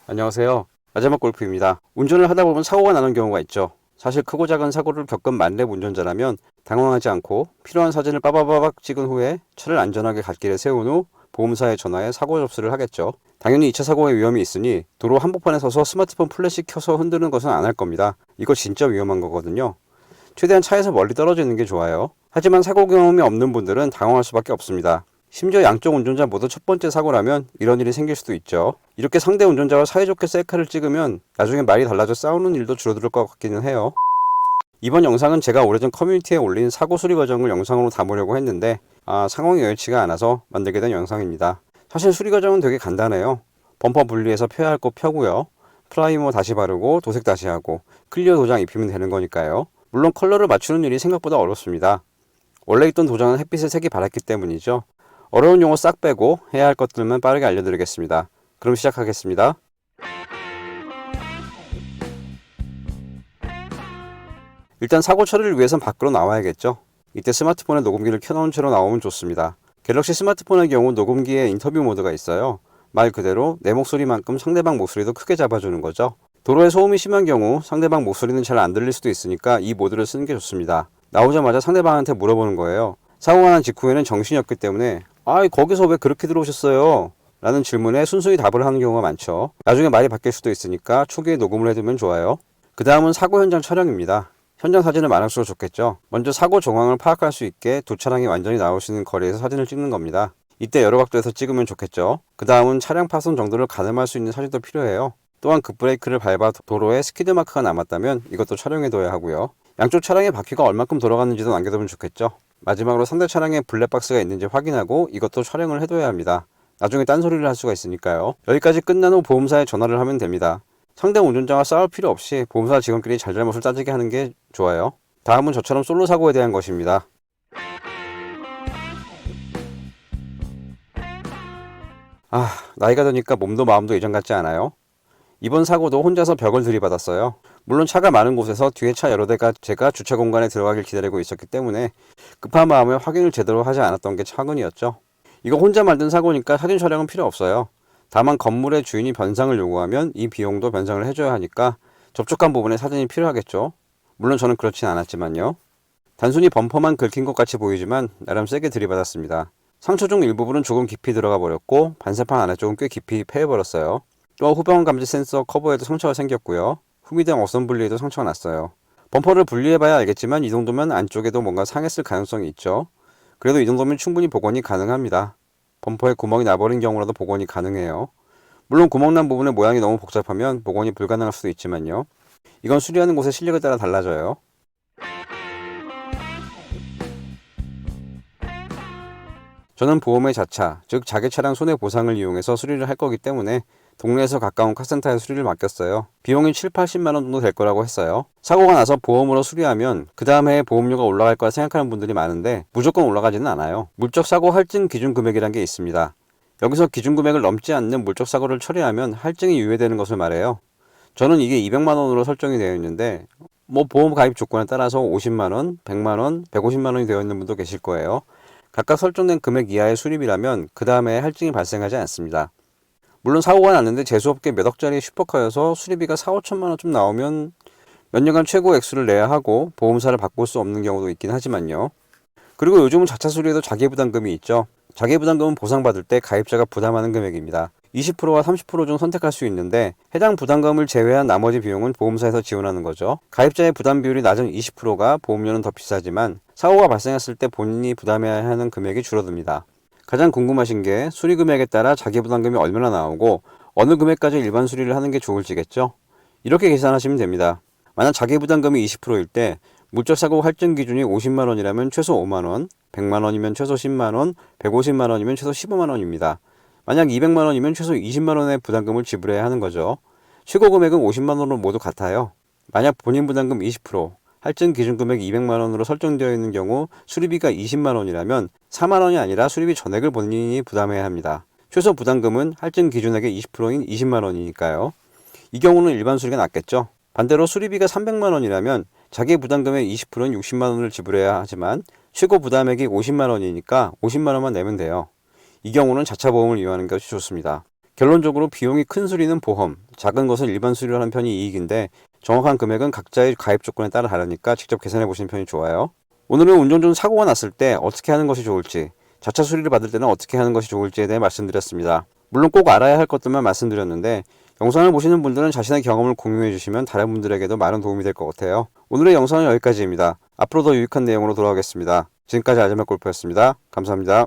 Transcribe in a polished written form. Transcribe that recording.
안녕하세요. 마지막 골프입니다. 운전을 하다 보면 사고가 나는 경우가 있죠. 사실 크고 작은 사고를 겪은 만렙 운전자라면 당황하지 않고 필요한 사진을 빠바바박 찍은 후에 차를 안전하게 갓길에 세운 후 보험사에 전화해 사고 접수를 하겠죠. 당연히 2차 사고의 위험이 있으니 도로 한복판에 서서 스마트폰 플래시 켜서 흔드는 것은 안 할 겁니다. 이거 진짜 위험한 거거든요. 최대한 차에서 멀리 떨어져 있는 게 좋아요. 하지만 사고 경험이 없는 분들은 당황할 수밖에 없습니다. 심지어 양쪽 운전자 모두 첫 번째 사고라면 이런 일이 생길 수도 있죠. 이렇게 상대 운전자와 사이좋게 셀카를 찍으면 나중에 말이 달라져 싸우는 일도 줄어들 것 같기는 해요. 이번 영상은 제가 오래전 커뮤니티에 올린 사고 수리 과정을 영상으로 담으려고 했는데 상황이 여의치가 않아서 만들게 된 영상입니다. 사실 수리 과정은 되게 간단해요. 범퍼 분리해서 펴야 할 거 펴고요. 프라이머 다시 바르고 도색 다시 하고 클리어 도장 입히면 되는 거니까요. 물론 컬러를 맞추는 일이 생각보다 어렵습니다. 원래 있던 도장은 햇빛에 색이 바랐기 때문이죠. 어려운 용어 싹 빼고 해야 할 것들만 빠르게 알려드리겠습니다. 그럼 시작하겠습니다. 일단 사고 처리를 위해선 밖으로 나와야겠죠. 이때 스마트폰에 녹음기를 켜놓은 채로 나오면 좋습니다. 갤럭시 스마트폰의 경우 녹음기에 인터뷰 모드가 있어요. 말 그대로 내 목소리만큼 상대방 목소리도 크게 잡아주는 거죠. 도로에 소음이 심한 경우 상대방 목소리는 잘 안 들릴 수도 있으니까 이 모드를 쓰는 게 좋습니다. 나오자마자 상대방한테 물어보는 거예요. 사고가 난 직후에는 정신이 없기 때문에 거기서 왜 그렇게 들어오셨어요? 라는 질문에 순수히 답을 하는 경우가 많죠. 나중에 말이 바뀔 수도 있으니까 초기에 녹음을 해두면 좋아요. 그 다음은 사고 현장 촬영입니다. 현장 사진을 많을수록 좋겠죠. 먼저 사고 정황을 파악할 수 있게 두 차량이 완전히 나올 수 있는 거리에서 사진을 찍는 겁니다. 이때 여러 각도에서 찍으면 좋겠죠. 그 다음은 차량 파손 정도를 가늠할 수 있는 사진도 필요해요. 또한 급브레이크를 밟아 도로에 스키드 마크가 남았다면 이것도 촬영해둬야 하고요. 양쪽 차량의 바퀴가 얼만큼 돌아갔는지도 남겨두면 좋겠죠. 마지막으로 상대 차량에 블랙박스가 있는지 확인하고 이것도 촬영을 해둬야 합니다. 나중에 딴소리를 할 수가 있으니까요. 여기까지 끝난 후 보험사에 전화를 하면 됩니다. 상대 운전자와 싸울 필요 없이 보험사 직원끼리 잘잘못을 따지게 하는 게 좋아요. 다음은 저처럼 솔로 사고에 대한 것입니다. 나이가 드니까 몸도 마음도 예전 같지 않아요? 이번 사고도 혼자서 벽을 들이받았어요. 물론 차가 많은 곳에서 뒤에 차 여러 대가 제가 주차 공간에 들어가길 기다리고 있었기 때문에 급한 마음에 확인을 제대로 하지 않았던 게 차근이었죠. 이거 혼자 만든 사고니까 사진 촬영은 필요 없어요. 다만 건물의 주인이 변상을 요구하면 이 비용도 변상을 해줘야 하니까 접촉한 부분에 사진이 필요하겠죠. 물론 저는 그렇진 않았지만요. 단순히 범퍼만 긁힌 것 같이 보이지만 나름 세게 들이받았습니다. 상처 중 일부분은 조금 깊이 들어가 버렸고 반사판 아래쪽은 꽤 깊이 패해버렸어요. 또 후방 감지 센서 커버에도 상처가 생겼고요. 후미등 어선 분리에도 상처가 났어요. 범퍼를 분리해봐야 알겠지만 이 정도면 안쪽에도 뭔가 상했을 가능성이 있죠. 그래도 이 정도면 충분히 복원이 가능합니다. 범퍼에 구멍이 나버린 경우라도 복원이 가능해요. 물론 구멍 난 부분의 모양이 너무 복잡하면 복원이 불가능할 수도 있지만요. 이건 수리하는 곳의 실력에 따라 달라져요. 저는 보험의 자차, 즉 자기 차량 손해보상을 이용해서 수리를 할 거기 때문에 동네에서 가까운 카센터에 수리를 맡겼어요. 비용이 7, 80만원 정도 될 거라고 했어요. 사고가 나서 보험으로 수리하면 그 다음 해에 보험료가 올라갈 거라 생각하는 분들이 많은데 무조건 올라가지는 않아요. 물적 사고 할증 기준 금액이란 게 있습니다. 여기서 기준 금액을 넘지 않는 물적 사고를 처리하면 할증이 유예되는 것을 말해요. 저는 이게 200만원으로 설정이 되어 있는데 보험 가입 조건에 따라서 50만원, 100만원, 150만원이 되어 있는 분도 계실 거예요. 각각 설정된 금액 이하의 수리비라면 그 다음에 할증이 발생하지 않습니다. 물론 사고가 났는데 재수없게 몇 억짜리 슈퍼카여서 수리비가 4, 5천만원 좀 나오면 몇 년간 최고 액수를 내야 하고 보험사를 바꿀 수 없는 경우도 있긴 하지만요. 그리고 요즘은 자차 수리에도 자기부담금이 있죠. 자기부담금은 보상받을 때 가입자가 부담하는 금액입니다. 20%와 30% 중 선택할 수 있는데 해당 부담금을 제외한 나머지 비용은 보험사에서 지원하는 거죠. 가입자의 부담 비율이 낮은 20%가 보험료는 더 비싸지만 사고가 발생했을 때 본인이 부담해야 하는 금액이 줄어듭니다. 가장 궁금하신 게 수리 금액에 따라 자기부담금이 얼마나 나오고 어느 금액까지 일반 수리를 하는 게 좋을지겠죠? 이렇게 계산하시면 됩니다. 만약 자기부담금이 20%일 때 물적사고 할증 기준이 50만원이라면 최소 5만원, 100만원이면 최소 10만원, 150만원이면 최소 15만원입니다. 만약 200만원이면 최소 20만원의 부담금을 지불해야 하는 거죠. 최고 금액은 50만원으로 모두 같아요. 만약 본인 부담금 20%, 할증 기준 금액 200만원으로 설정되어 있는 경우 수리비가 20만원이라면 4만원이 아니라 수리비 전액을 본인이 부담해야 합니다. 최소 부담금은 할증 기준액의 20%인 20만원이니까요. 이 경우는 일반 수리가 낫겠죠. 반대로 수리비가 300만원이라면 자기 부담금의 20%인 60만원을 지불해야 하지만 최고 부담액이 50만원이니까 50만원만 내면 돼요. 이 경우는 자차 보험을 이용하는 것이 좋습니다. 결론적으로 비용이 큰 수리는 보험, 작은 것은 일반 수리를 하는 편이 이익인데 정확한 금액은 각자의 가입 조건에 따라 다르니까 직접 계산해 보시는 편이 좋아요. 오늘은 운전 중 사고가 났을 때 어떻게 하는 것이 좋을지, 자차 수리를 받을 때는 어떻게 하는 것이 좋을지에 대해 말씀드렸습니다. 물론 꼭 알아야 할 것들만 말씀드렸는데 영상을 보시는 분들은 자신의 경험을 공유해 주시면 다른 분들에게도 많은 도움이 될 것 같아요. 오늘의 영상은 여기까지입니다. 앞으로 더 유익한 내용으로 돌아오겠습니다. 지금까지 알자매 골프였습니다. 감사합니다.